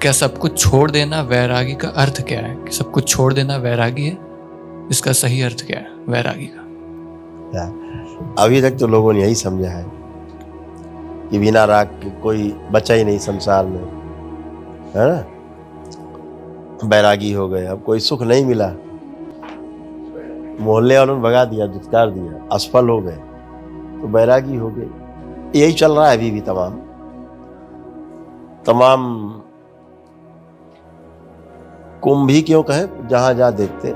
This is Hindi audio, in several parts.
क्या सब कुछ छोड़ देना वैरागी का अर्थ क्या है? कि सब कुछ छोड़ देना वैरागी है? इसका सही अर्थ क्या है वैरागी का? अभी तक तो लोगों ने यही समझा है कि बिना राग के कोई बचा ही नहीं संसार में, है ना। बैरागी हो गए, अब कोई सुख नहीं मिला, मोहल्ले वालों ने भगा दिया, दुत्कार दिया, असफल हो गए, तो बैरागी हो गए। यही चल रहा है अभी भी। तमाम कुंभ ही क्यों कहें, जहां जहां देखते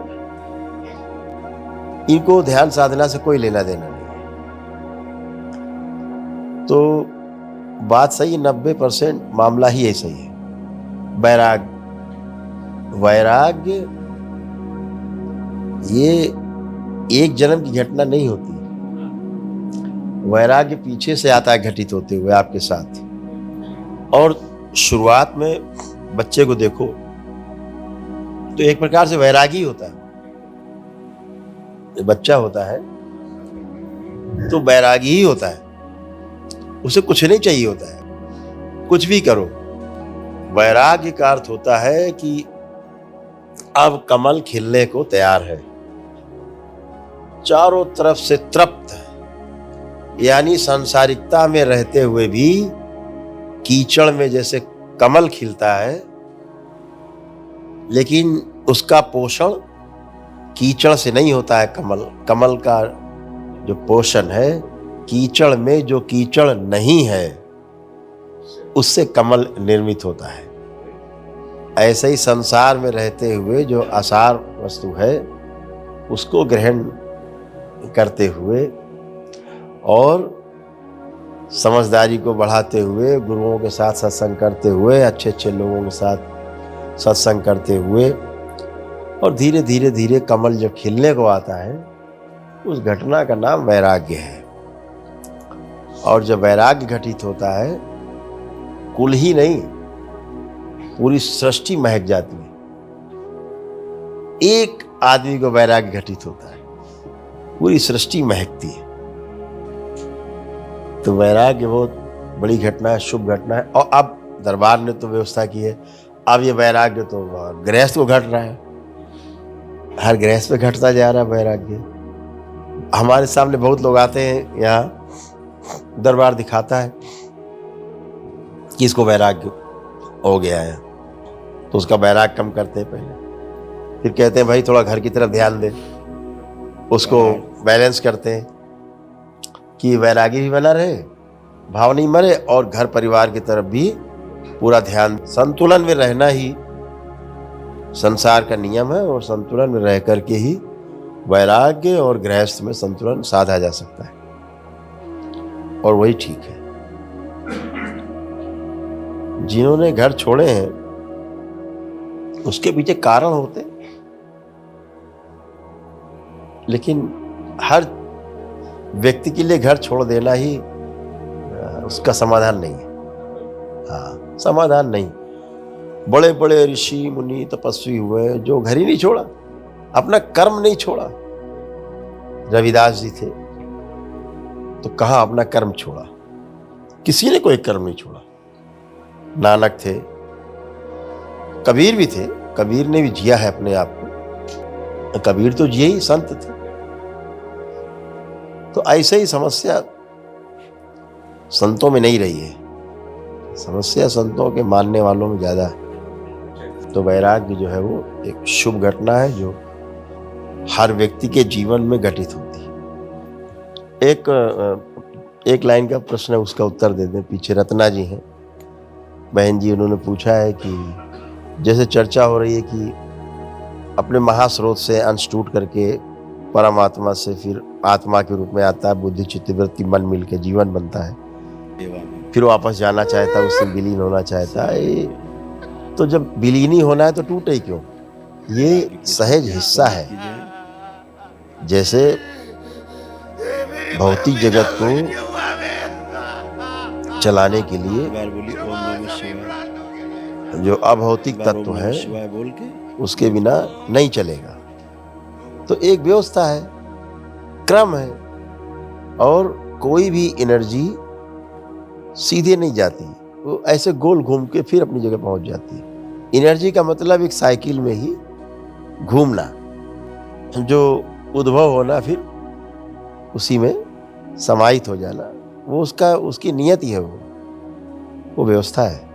इनको ध्यान साधना से कोई लेना देना नहीं। तो बात सही, 90% मामला ही ऐसा ही है। वैराग्य ये एक जन्म की घटना नहीं होती। वैराग्य पीछे से आता है घटित होते हुए आपके साथ। और शुरुआत में बच्चे को देखो तो एक प्रकार से वैरागी होता है। बच्चा होता है तो बैरागी ही होता है, उसे कुछ नहीं चाहिए होता है, कुछ भी करो। वैराग्य का अर्थ होता है कि अब कमल खिलने को तैयार है, चारों तरफ से तृप्त है, यानी सांसारिकता में रहते हुए भी कीचड़ में जैसे कमल खिलता है, लेकिन उसका पोषण कीचड़ से नहीं होता है। कमल का जो पोषण है, कीचड़ में जो कीचड़ नहीं है उससे कमल निर्मित होता है। ऐसे ही संसार में रहते हुए जो आसार वस्तु है उसको ग्रहण करते हुए और समझदारी को बढ़ाते हुए, गुरुओं के साथ सत्संग करते हुए, अच्छे अच्छे लोगों के साथ सत्संग करते हुए, और धीरे धीरे धीरे कमल जब खिलने को आता है, उस घटना का नाम वैराग्य है। और जब वैराग्य घटित होता है, कुल ही नहीं पूरी सृष्टि महक जाती है। एक आदमी को वैराग्य घटित होता है, पूरी सृष्टि महकती है। तो वैराग्य बहुत बड़ी घटना है, शुभ घटना है। और अब दरबार ने तो व्यवस्था की है, अब ये वैराग्य तो गृहस्थ को घट रहा है, हर गृहस्थ पे घटता जा रहा है वैराग्य। हमारे सामने बहुत लोग आते हैं, यहाँ दरबार दिखाता है कि इसको वैराग्य हो गया है, तो उसका वैराग्य कम करते हैं पहले, फिर कहते हैं भाई थोड़ा घर की तरफ ध्यान दे, उसको बैलेंस करते हैं कि वैरागी भी बना रहे, भाव नहीं मरे, और घर परिवार की तरफ भी पूरा ध्यान। संतुलन में रहना ही संसार का नियम है, और संतुलन में रह करके ही वैराग्य और गृहस्थ में संतुलन साधा जा सकता है, और वही ठीक है। जिन्होंने घर छोड़े हैं उसके पीछे कारण होते हैं, लेकिन हर व्यक्ति के लिए घर छोड़ देना ही उसका समाधान नहीं है। हाँ, समाधान नहीं। बड़े बड़े ऋषि मुनि तपस्वी हुए जो घर ही नहीं छोड़ा, अपना कर्म नहीं छोड़ा। रविदास जी थे तो कहाँ अपना कर्म छोड़ा, किसी ने कोई कर्म नहीं छोड़ा। नानक थे, कबीर भी थे, कबीर ने भी जिया है अपने आप को, कबीर तो जिए ही संत थे। तो ऐसे ही समस्या संतों में नहीं रही है, समस्या संतों के मानने वालों में ज्यादा है। तो वैराग्य जो है वो एक शुभ घटना है जो हर व्यक्ति के जीवन में घटित होती है। एक लाइन का प्रश्न है, उसका उत्तर दे दें। पीछे रत्ना जी हैं, बहन जी, उन्होंने पूछा है कि जैसे चर्चा हो रही है कि अपने महास्रोत से अंश टूट करके परमात्मा से फिर आत्मा के रूप में आता है, बुद्धि चित्त वृत्ति मन मिल के जीवन बनता है, फिर वापस जाना चाहता है, उससे विलीन होना चाहता है। तो जब विलीन ही होना है तो टूटे ही क्यों? ये सहज हिस्सा है। जैसे भौतिक जगत को चलाने के लिए जो अभौतिक तत्व है उसके बिना नहीं चलेगा। तो एक व्यवस्था है, क्रम है, और कोई भी एनर्जी सीधे नहीं जाती, वो ऐसे गोल घूम के फिर अपनी जगह पहुंच जाती है। एनर्जी का मतलब एक साइकिल में ही घूमना, जो उद्भव होना फिर उसी में समाहित हो जाना, वो उसकी नियति है, वो व्यवस्था है।